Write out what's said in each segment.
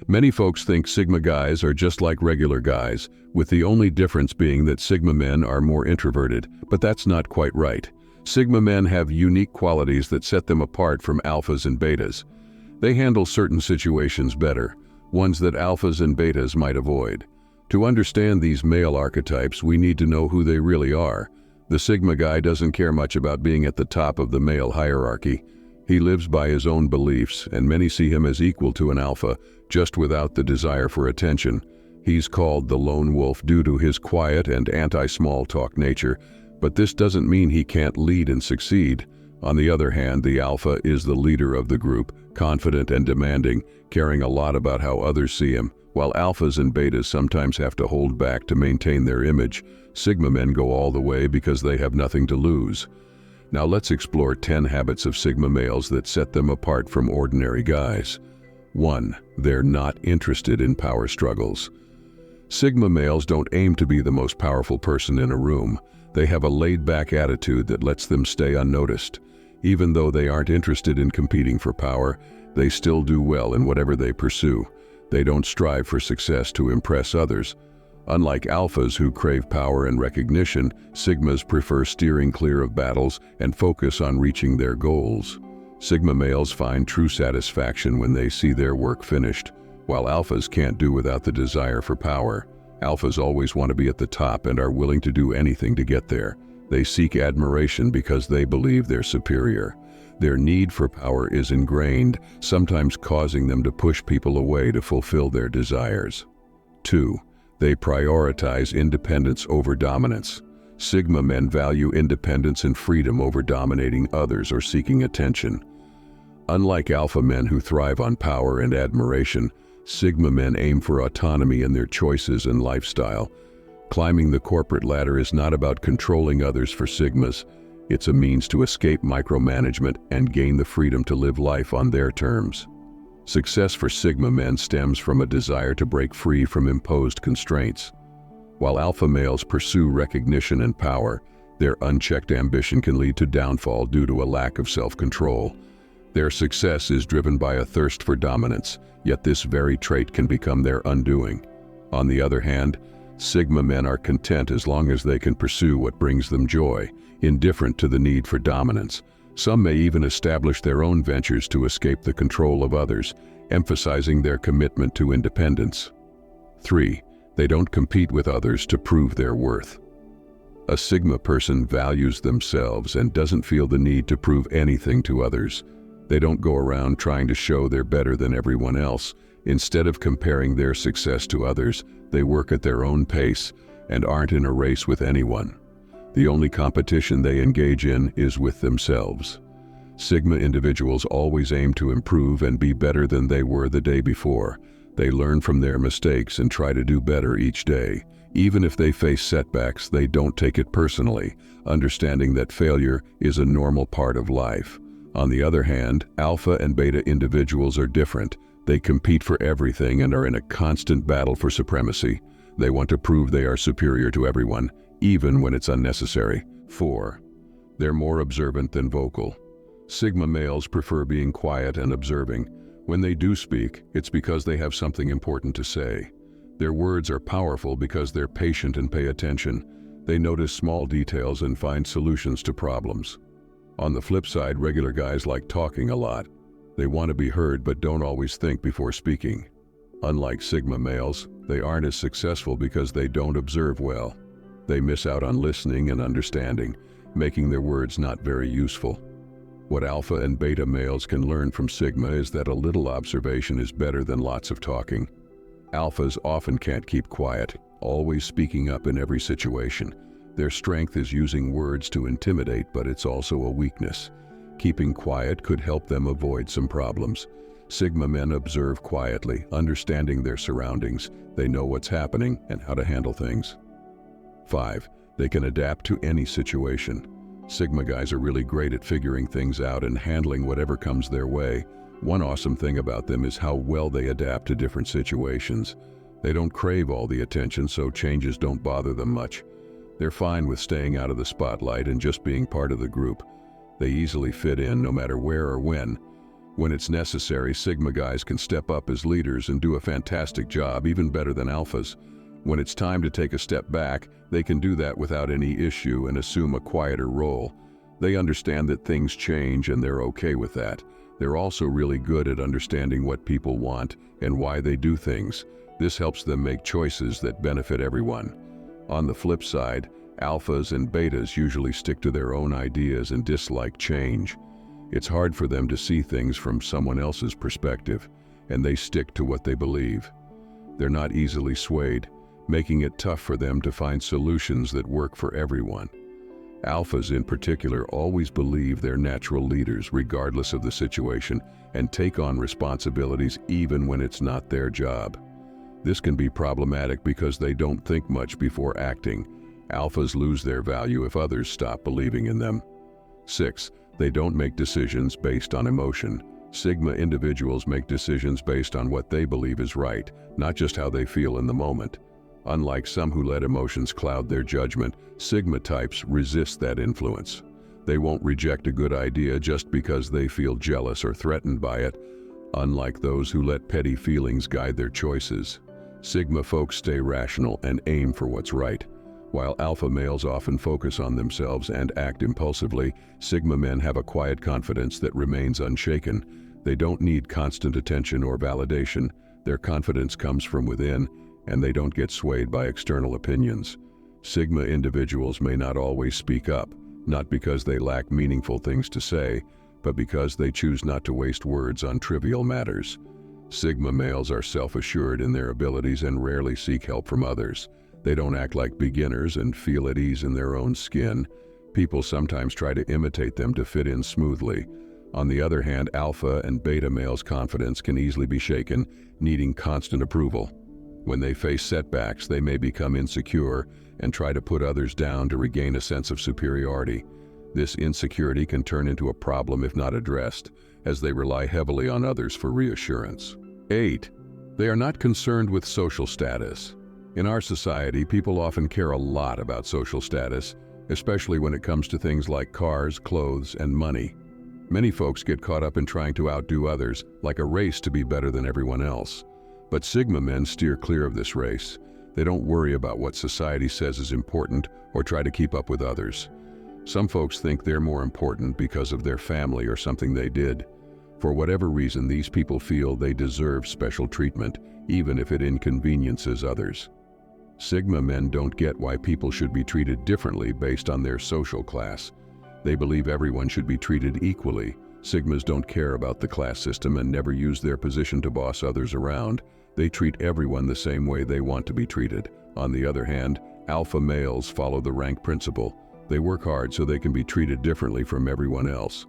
Many folks think Sigma guys are just like regular guys, with the only difference being that Sigma men are more introverted, but that's not quite right. Sigma men have unique qualities that set them apart from alphas and betas. They handle certain situations better, ones that alphas and betas might avoid. To understand these male archetypes, we need to know who they really are. The Sigma guy doesn't care much about being at the top of the male hierarchy. He lives by his own beliefs, and many see him as equal to an alpha, just without the desire for attention. He's called the lone wolf due to his quiet and anti-small talk nature, but this doesn't mean he can't lead and succeed. On the other hand, the alpha is the leader of the group, confident and demanding, caring a lot about how others see him. While alphas and betas sometimes have to hold back to maintain their image, Sigma men go all the way because they have nothing to lose. Now let's explore 10 habits of Sigma males that set them apart from ordinary guys. 1. They're not interested in power struggles. Sigma males don't aim to be the most powerful person in a room. They have a laid-back attitude that lets them stay unnoticed. Even though they aren't interested in competing for power, they still do well in whatever they pursue. They don't strive for success to impress others. Unlike alphas who crave power and recognition, Sigmas prefer steering clear of battles and focus on reaching their goals. Sigma males find true satisfaction when they see their work finished, while alphas can't do without the desire for power. Alphas always want to be at the top and are willing to do anything to get there. They seek admiration because they believe they're superior. Their need for power is ingrained, sometimes causing them to push people away to fulfill their desires. 2. They prioritize independence over dominance. Sigma men value independence and freedom over dominating others or seeking attention. Unlike alpha men who thrive on power and admiration, Sigma men aim for autonomy in their choices and lifestyle. Climbing the corporate ladder is not about controlling others for Sigmas. It's a means to escape micromanagement and gain the freedom to live life on their terms. Success for Sigma men stems from a desire to break free from imposed constraints. While alpha males pursue recognition and power, their unchecked ambition can lead to downfall due to a lack of self-control. Their success is driven by a thirst for dominance, yet this very trait can become their undoing. On the other hand, Sigma men are content as long as they can pursue what brings them joy, indifferent to the need for dominance. Some may even establish their own ventures to escape the control of others, emphasizing their commitment to independence. 3. They don't compete with others to prove their worth. A Sigma person values themselves and doesn't feel the need to prove anything to others. They don't go around trying to show they're better than everyone else. Instead of comparing their success to others, they work at their own pace and aren't in a race with anyone. The only competition they engage in is with themselves. Sigma individuals always aim to improve and be better than they were the day before. They learn from their mistakes and try to do better each day. Even if they face setbacks, they don't take it personally, understanding that failure is a normal part of life. On the other hand, alpha and beta individuals are different. They compete for everything and are in a constant battle for supremacy. They want to prove they are superior to everyone, even when it's unnecessary. 4. They're more observant than vocal. Sigma males prefer being quiet and observing. When they do speak, it's because they have something important to say. Their words are powerful because they're patient and pay attention. They notice small details and find solutions to problems. On the flip side, regular guys like talking a lot. They want to be heard but don't always think before speaking. Unlike Sigma males, they aren't as successful because they don't observe well. They miss out on listening and understanding, making their words not very useful. What alpha and beta males can learn from Sigma is that a little observation is better than lots of talking. Alphas often can't keep quiet, always speaking up in every situation. Their strength is using words to intimidate, but it's also a weakness. Keeping quiet could help them avoid some problems. Sigma men observe quietly, understanding their surroundings. They know what's happening and how to handle things. 5. They can adapt to any situation. Sigma guys are really great at figuring things out and handling whatever comes their way. One awesome thing about them is how well they adapt to different situations. They don't crave all the attention, so changes don't bother them much. They're fine with staying out of the spotlight and just being part of the group. They easily fit in no matter where or when. When it's necessary, Sigma guys can step up as leaders and do a fantastic job, even better than alphas. When it's time to take a step back, they can do that without any issue and assume a quieter role. They understand that things change and they're okay with that. They're also really good at understanding what people want and why they do things. This helps them make choices that benefit everyone. On the flip side, alphas and betas usually stick to their own ideas and dislike change. It's hard for them to see things from someone else's perspective, and they stick to what they believe. They're not easily swayed, making it tough for them to find solutions that work for everyone. Alphas in particular always believe they're natural leaders regardless of the situation and take on responsibilities even when it's not their job. This can be problematic because they don't think much before acting. Alphas lose their value if others stop believing in them. 6. They don't make decisions based on emotion. Sigma individuals make decisions based on what they believe is right, not just how they feel in the moment. Unlike some who let emotions cloud their judgment, Sigma types resist that influence. They won't reject a good idea just because they feel jealous or threatened by it, unlike those who let petty feelings guide their choices. Sigma folks stay rational and aim for what's right. While alpha males often focus on themselves and act impulsively, Sigma men have a quiet confidence that remains unshaken. They don't need constant attention or validation. Their confidence comes from within, and they don't get swayed by external opinions. Sigma individuals may not always speak up, not because they lack meaningful things to say, but because they choose not to waste words on trivial matters. Sigma males are self-assured in their abilities and rarely seek help from others. They don't act like beginners and feel at ease in their own skin. People sometimes try to imitate them to fit in smoothly. On the other hand, alpha and beta males' confidence can easily be shaken, needing constant approval. When they face setbacks, they may become insecure and try to put others down to regain a sense of superiority. This insecurity can turn into a problem if not addressed, as they rely heavily on others for reassurance. 8. They are not concerned with social status. In our society, people often care a lot about social status, especially when it comes to things like cars, clothes, and money. Many folks get caught up in trying to outdo others, like a race to be better than everyone else. But Sigma men steer clear of this race. They don't worry about what society says is important or try to keep up with others. Some folks think they're more important because of their family or something they did. For whatever reason, these people feel they deserve special treatment, even if it inconveniences others. Sigma men don't get why people should be treated differently based on their social class. They believe everyone should be treated equally. Sigmas don't care about the class system and never use their position to boss others around. They treat everyone the same way they want to be treated. On the other hand, alpha males follow the rank principle. They work hard so they can be treated differently from everyone else.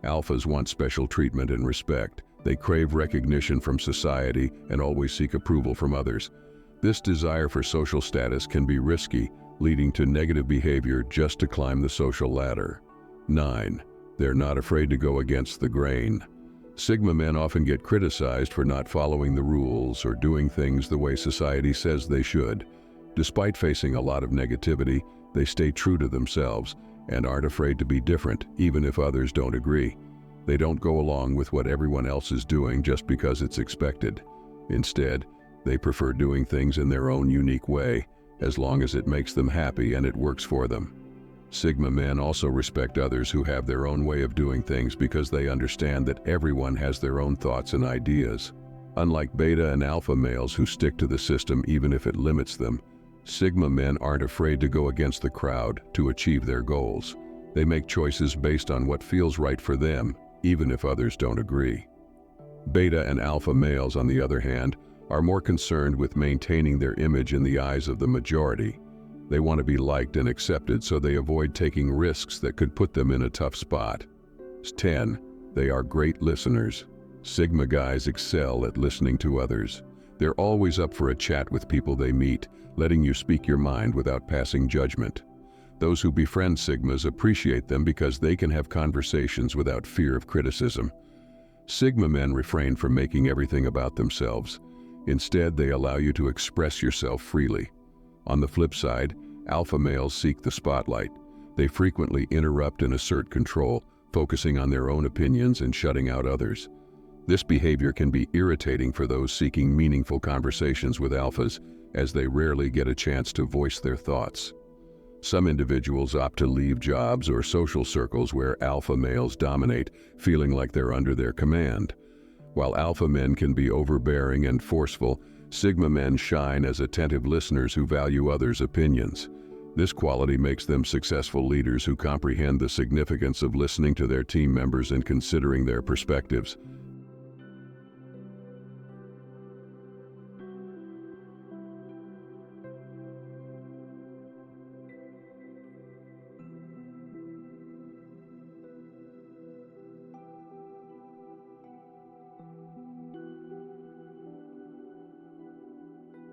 Alphas want special treatment and respect. They crave recognition from society and always seek approval from others. This desire for social status can be risky, leading to negative behavior just to climb the social ladder. 9. They're not afraid to go against the grain. Sigma men often get criticized for not following the rules or doing things the way society says they should. Despite facing a lot of negativity, they stay true to themselves and aren't afraid to be different, even if others don't agree. They don't go along with what everyone else is doing just because it's expected. Instead, they prefer doing things in their own unique way, as long as it makes them happy and it works for them. Sigma men also respect others who have their own way of doing things because they understand that everyone has their own thoughts and ideas. Unlike beta and alpha males who stick to the system even if it limits them, Sigma men aren't afraid to go against the crowd to achieve their goals. They make choices based on what feels right for them, even if others don't agree. Beta and alpha males, on the other hand, are more concerned with maintaining their image in the eyes of the majority. They want to be liked and accepted, so they avoid taking risks that could put them in a tough spot. 10. They are great listeners. Sigma guys excel at listening to others. They're always up for a chat with people they meet, letting you speak your mind without passing judgment. Those who befriend Sigmas appreciate them because they can have conversations without fear of criticism. Sigma men refrain from making everything about themselves. Instead, they allow you to express yourself freely. On the flip side, alpha males seek the spotlight. They frequently interrupt and assert control, focusing on their own opinions and shutting out others. This behavior can be irritating for those seeking meaningful conversations with alphas, as they rarely get a chance to voice their thoughts. Some individuals opt to leave jobs or social circles where alpha males dominate, feeling like they're under their command. While alpha men can be overbearing and forceful, sigma men shine as attentive listeners who value others' opinions. This quality makes them successful leaders who comprehend the significance of listening to their team members and considering their perspectives.